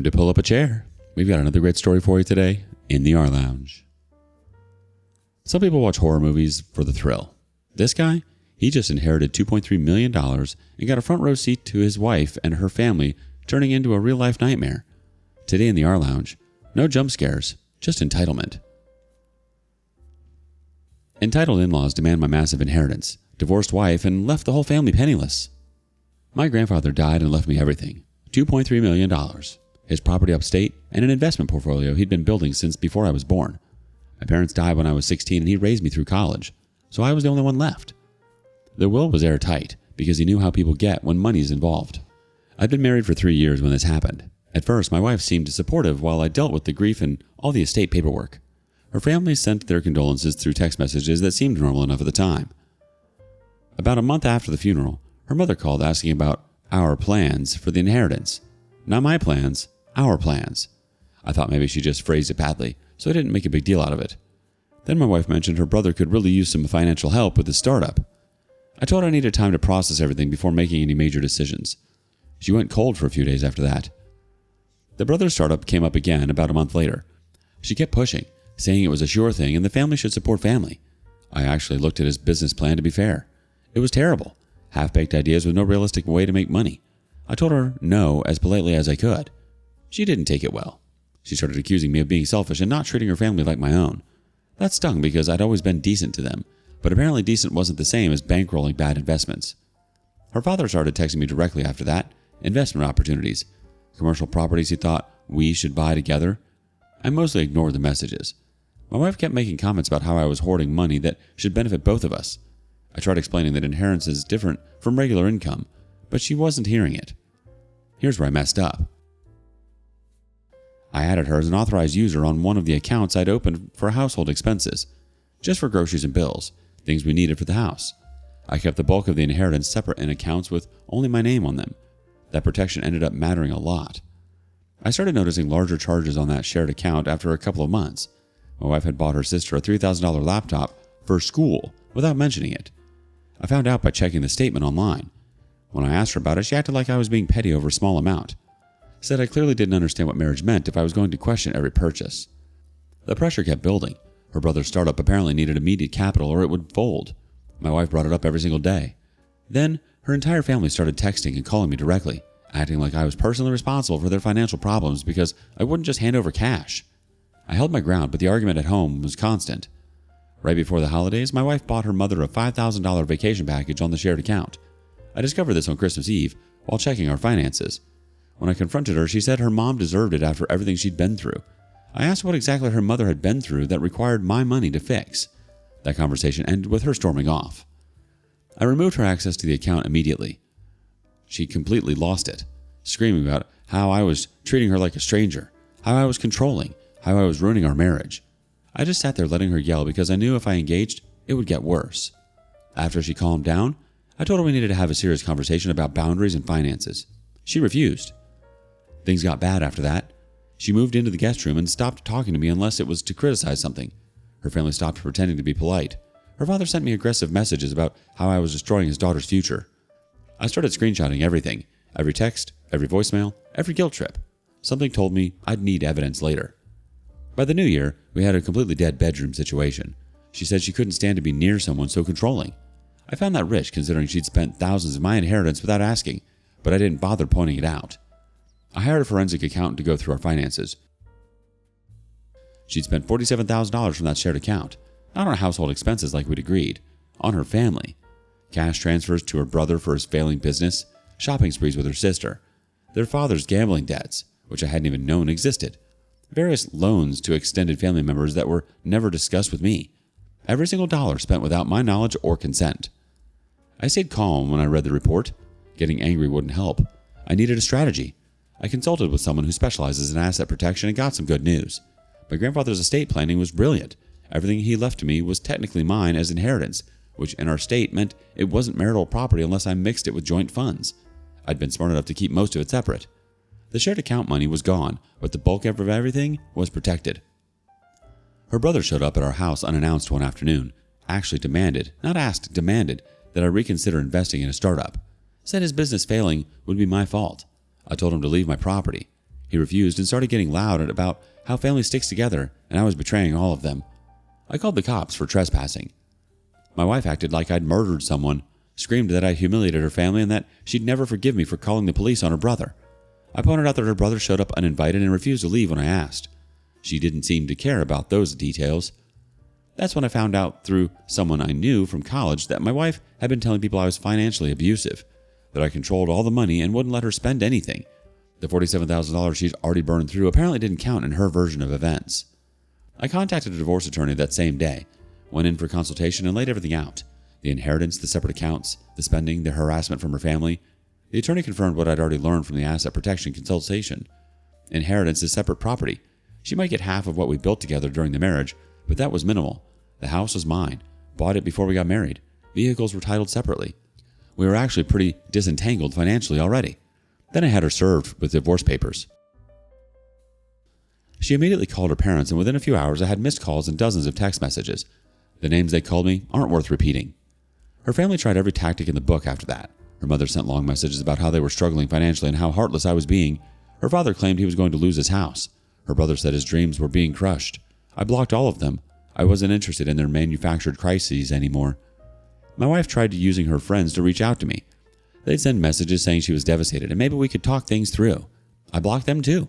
Time to pull up a chair. We've got another great story for you today in the rLounge. Some people watch horror movies for the thrill. This guy, he just inherited $2.3 million and got a front row seat to his wife and her family turning into a real-life nightmare. Today in the rLounge, no jump scares, just entitlement. Entitled in-laws demand my massive inheritance, divorced wife, and left the whole family penniless. My grandfather died and left me everything, $2.3 million, his property upstate, and an investment portfolio he'd been building since before I was born. My parents died when I was 16 and he raised me through college, so I was the only one left. The will was airtight because he knew how people get when money's involved. I'd been married for 3 years when this happened. At first, my wife seemed supportive while I dealt with the grief and all the estate paperwork. Her family sent their condolences through text messages that seemed normal enough at the time. About a month after the funeral, her mother called asking about our plans for the inheritance. Not my plans, our plans. I thought maybe she just phrased it badly, so I didn't make a big deal out of it. Then my wife mentioned her brother could really use some financial help with his startup. I told her I needed time to process everything before making any major decisions. She went cold for a few days after that. The brother's startup came up again about a month later. She kept pushing, saying it was a sure thing and the family should support family. I actually looked at his business plan to be fair. It was terrible. Half-baked ideas with no realistic way to make money. I told her no as politely as I could. She didn't take it well. She started accusing me of being selfish and not treating her family like my own. That stung because I'd always been decent to them, but apparently decent wasn't the same as bankrolling bad investments. Her father started texting me directly after that, investment opportunities, commercial properties he thought we should buy together. I mostly ignored the messages. My wife kept making comments about how I was hoarding money that should benefit both of us. I tried explaining that inheritance is different from regular income, but she wasn't hearing it. Here's where I messed up. I added her as an authorized user on one of the accounts I'd opened for household expenses, just for groceries and bills, things we needed for the house. I kept the bulk of the inheritance separate in accounts with only my name on them. That protection ended up mattering a lot. I started noticing larger charges on that shared account after a couple of months. My wife had bought her sister a $3,000 laptop for school without mentioning it. I found out by checking the statement online. When I asked her about it, she acted like I was being petty over a small amount. Said I clearly didn't understand what marriage meant if I was going to question every purchase. The pressure kept building. Her brother's startup apparently needed immediate capital or it would fold. My wife brought it up every single day. Then, her entire family started texting and calling me directly, acting like I was personally responsible for their financial problems because I wouldn't just hand over cash. I held my ground, but the argument at home was constant. Right before the holidays, my wife bought her mother a $5,000 vacation package on the shared account. I discovered this on Christmas Eve while checking our finances. When I confronted her, she said her mom deserved it after everything she'd been through. I asked what exactly her mother had been through that required my money to fix. That conversation ended with her storming off. I removed her access to the account immediately. She completely lost it, screaming about how I was treating her like a stranger, how I was controlling, how I was ruining our marriage. I just sat there letting her yell because I knew if I engaged, it would get worse. After she calmed down, I told her we needed to have a serious conversation about boundaries and finances. She refused. Things got bad after that. She moved into the guest room and stopped talking to me unless it was to criticize something. Her family stopped pretending to be polite. Her father sent me aggressive messages about how I was destroying his daughter's future. I started screenshotting everything, every text, every voicemail, every guilt trip. Something told me I'd need evidence later. By the new year, we had a completely dead bedroom situation. She said she couldn't stand to be near someone so controlling. I found that rich considering she'd spent thousands of my inheritance without asking, but I didn't bother pointing it out. I hired a forensic accountant to go through our finances. She'd spent $47,000 from that shared account, not on household expenses like we'd agreed, on her family. Cash transfers to her brother for his failing business, shopping sprees with her sister, their father's gambling debts, which I hadn't even known existed, various loans to extended family members that were never discussed with me. Every single dollar spent without my knowledge or consent. I stayed calm when I read the report. Getting angry wouldn't help. I needed a strategy. I consulted with someone who specializes in asset protection and got some good news. My grandfather's estate planning was brilliant. Everything he left to me was technically mine as inheritance, which in our state meant it wasn't marital property unless I mixed it with joint funds. I'd been smart enough to keep most of it separate. The shared account money was gone, but the bulk of everything was protected. Her brother showed up at our house unannounced one afternoon, actually demanded, not asked, demanded, that I reconsider investing in a startup. Said his business failing would be my fault. I told him to leave my property. He refused and started getting loud about how family sticks together and I was betraying all of them. I called the cops for trespassing. My wife acted like I'd murdered someone, screamed that I humiliated her family and that she'd never forgive me for calling the police on her brother. I pointed out that her brother showed up uninvited and refused to leave when I asked. She didn't seem to care about those details. That's when I found out through someone I knew from college that my wife had been telling people I was financially abusive, that I controlled all the money and wouldn't let her spend anything. The $47,000 she'd already burned through apparently didn't count in her version of events. I contacted a divorce attorney that same day, went in for consultation and laid everything out. The inheritance, the separate accounts, the spending, the harassment from her family. The attorney confirmed what I'd already learned from the asset protection consultation. Inheritance is separate property. She might get half of what we built together during the marriage, but that was minimal. The house was mine. Bought it before we got married. Vehicles were titled separately. We were actually pretty disentangled financially already. Then I had her served with divorce papers. She immediately called her parents, and within a few hours I had missed calls and dozens of text messages. The names they called me aren't worth repeating. Her family tried every tactic in the book after that. Her mother sent long messages about how they were struggling financially and how heartless I was being. Her father claimed he was going to lose his house. Her brother said his dreams were being crushed. I blocked all of them. I wasn't interested in their manufactured crises anymore. My wife tried using her friends to reach out to me. They'd send messages saying she was devastated and maybe we could talk things through. I blocked them too.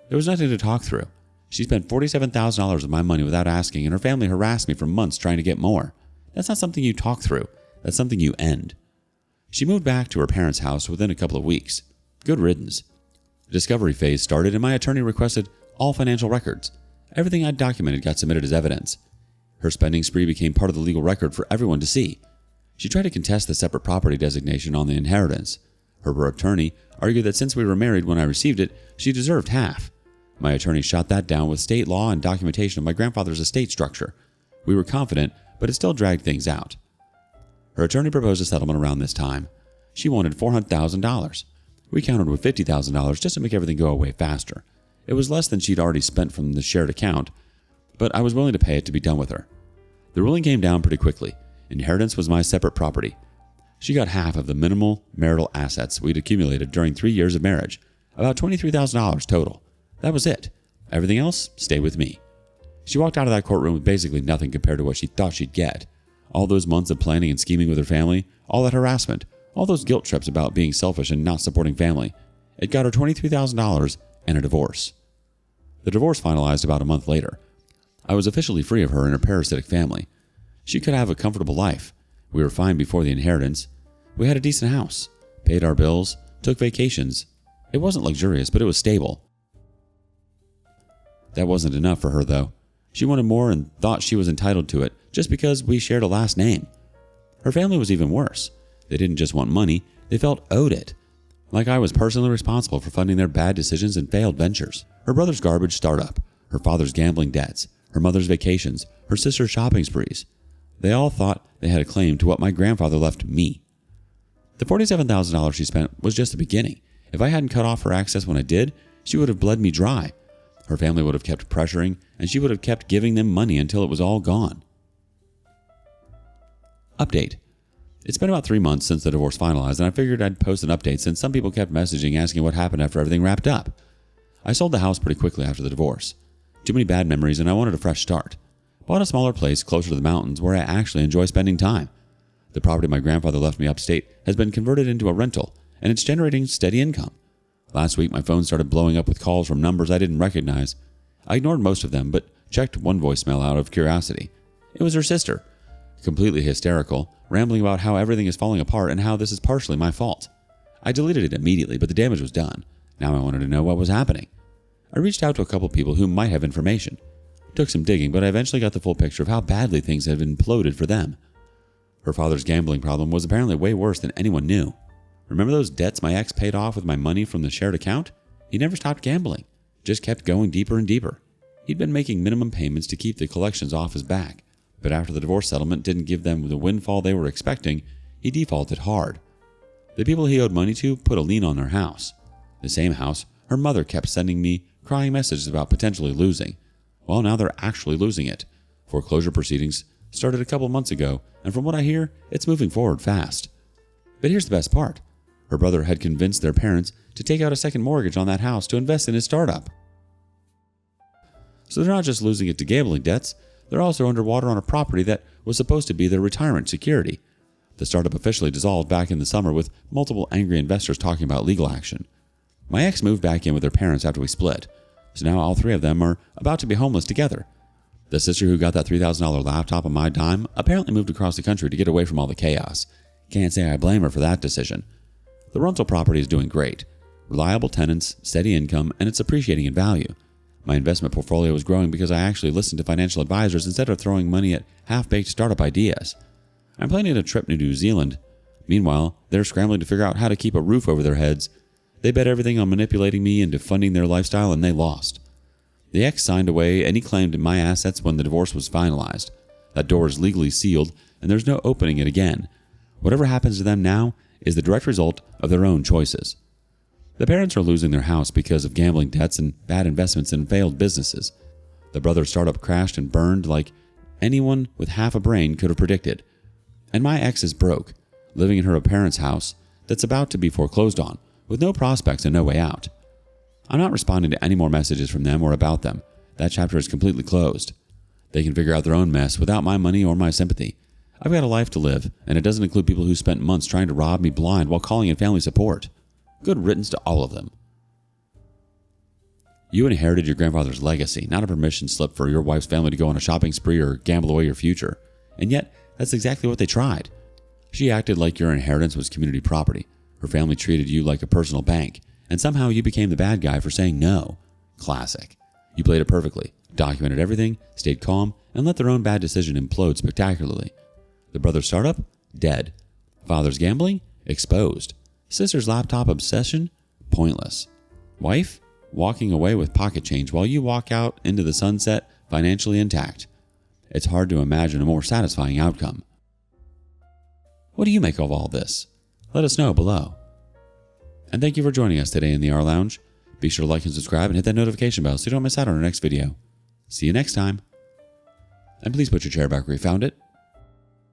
There was nothing to talk through. She spent $47,000 of my money without asking, and her family harassed me for months trying to get more. That's not something you talk through. That's something you end. She moved back to her parents' house within a couple of weeks. Good riddance. The discovery phase started and my attorney requested all financial records. Everything I'd documented got submitted as evidence. Her spending spree became part of the legal record for everyone to see. She tried to contest the separate property designation on the inheritance. Her attorney argued that since we were married when I received it, she deserved half. My attorney shot that down with state law and documentation of my grandfather's estate structure. We were confident, but it still dragged things out. Her attorney proposed a settlement around this time. She wanted $400,000. We countered with $50,000 just to make everything go away faster. It was less than she'd already spent from the shared account, but I was willing to pay it to be done with her. The ruling came down pretty quickly. Inheritance was my separate property. She got half of the minimal marital assets we'd accumulated during 3 years of marriage, about $23,000 total. That was it. Everything else stayed with me. She walked out of that courtroom with basically nothing compared to what she thought she'd get. All those months of planning and scheming with her family, all that harassment, all those guilt trips about being selfish and not supporting family. It got her $23,000 and a divorce. The divorce finalized about a month later. I was officially free of her and her parasitic family. She could have a comfortable life. We were fine before the inheritance. We had a decent house, paid our bills, took vacations. It wasn't luxurious, but it was stable. That wasn't enough for her, though. She wanted more and thought she was entitled to it just because we shared a last name. Her family was even worse. They didn't just want money, they felt owed it. Like I was personally responsible for funding their bad decisions and failed ventures. Her brother's garbage startup, her father's gambling debts, her mother's vacations, her sister's shopping sprees. They all thought they had a claim to what my grandfather left me. The $47,000 she spent was just the beginning. If I hadn't cut off her access when I did, she would have bled me dry. Her family would have kept pressuring, and she would have kept giving them money until it was all gone. Update. It's been about 3 months since the divorce finalized, and I figured I'd post an update since some people kept messaging asking what happened after everything wrapped up. I sold the house pretty quickly after the divorce. Too many bad memories, and I wanted a fresh start. Bought a smaller place closer to the mountains where I actually enjoy spending time. The property my grandfather left me upstate has been converted into a rental, and it's generating steady income. Last week, my phone started blowing up with calls from numbers I didn't recognize. I ignored most of them, but checked one voicemail out of curiosity. It was her sister, completely hysterical, rambling about how everything is falling apart and how this is partially my fault. I deleted it immediately, but the damage was done. Now I wanted to know what was happening. I reached out to a couple people who might have information. Took some digging, but I eventually got the full picture of how badly things had imploded for them. Her father's gambling problem was apparently way worse than anyone knew. Remember those debts my ex paid off with my money from the shared account? He never stopped gambling, just kept going deeper and deeper. He'd been making minimum payments to keep the collections off his back, but after the divorce settlement didn't give them the windfall they were expecting, he defaulted hard. The people he owed money to put a lien on their house. The same house her mother kept sending me crying messages about potentially losing. Well, now they're actually losing it. Foreclosure proceedings started a couple months ago, and from what I hear, it's moving forward fast. But here's the best part. Her brother had convinced their parents to take out a second mortgage on that house to invest in his startup. So they're not just losing it to gambling debts, they're also underwater on a property that was supposed to be their retirement security. The startup officially dissolved back in the summer with multiple angry investors talking about legal action. My ex moved back in with their parents after we split, so now all three of them are about to be homeless together. The sister who got that $3,000 laptop on my dime apparently moved across the country to get away from all the chaos. Can't say I blame her for that decision. The rental property is doing great. Reliable tenants, steady income, and it's appreciating in value. My investment portfolio is growing because I actually listen to financial advisors instead of throwing money at half-baked startup ideas. I'm planning a trip to New Zealand. Meanwhile, they're scrambling to figure out how to keep a roof over their heads. They bet everything on manipulating me into funding their lifestyle, and they lost. The ex signed away any claim to my assets when the divorce was finalized. That door is legally sealed, and there's no opening it again. Whatever happens to them now is the direct result of their own choices. The parents are losing their house because of gambling debts and bad investments in failed businesses. The brother's startup crashed and burned like anyone with half a brain could have predicted. And my ex is broke, living in her parents' house that's about to be foreclosed on, with no prospects and no way out. I'm not responding to any more messages from them or about them. That chapter is completely closed. They can figure out their own mess without my money or my sympathy. I've got a life to live, and it doesn't include people who spent months trying to rob me blind while calling in family support. Good riddance to all of them. You inherited your grandfather's legacy, not a permission slip for your wife's family to go on a shopping spree or gamble away your future. And yet, that's exactly what they tried. She acted like your inheritance was community property. Her family treated you like a personal bank, and somehow you became the bad guy for saying no. Classic. You played it perfectly, documented everything, stayed calm, and let their own bad decision implode spectacularly. The brother's startup? Dead. Father's gambling? Exposed. Sister's laptop obsession? Pointless. Wife? Walking away with pocket change while you walk out into the sunset financially intact. It's hard to imagine a more satisfying outcome. What do you make of all this? Let us know below. And thank you for joining us today in the rLounge. Be sure to like and subscribe and hit that notification bell so you don't miss out on our next video. See you next time. And please put your chair back where you found it.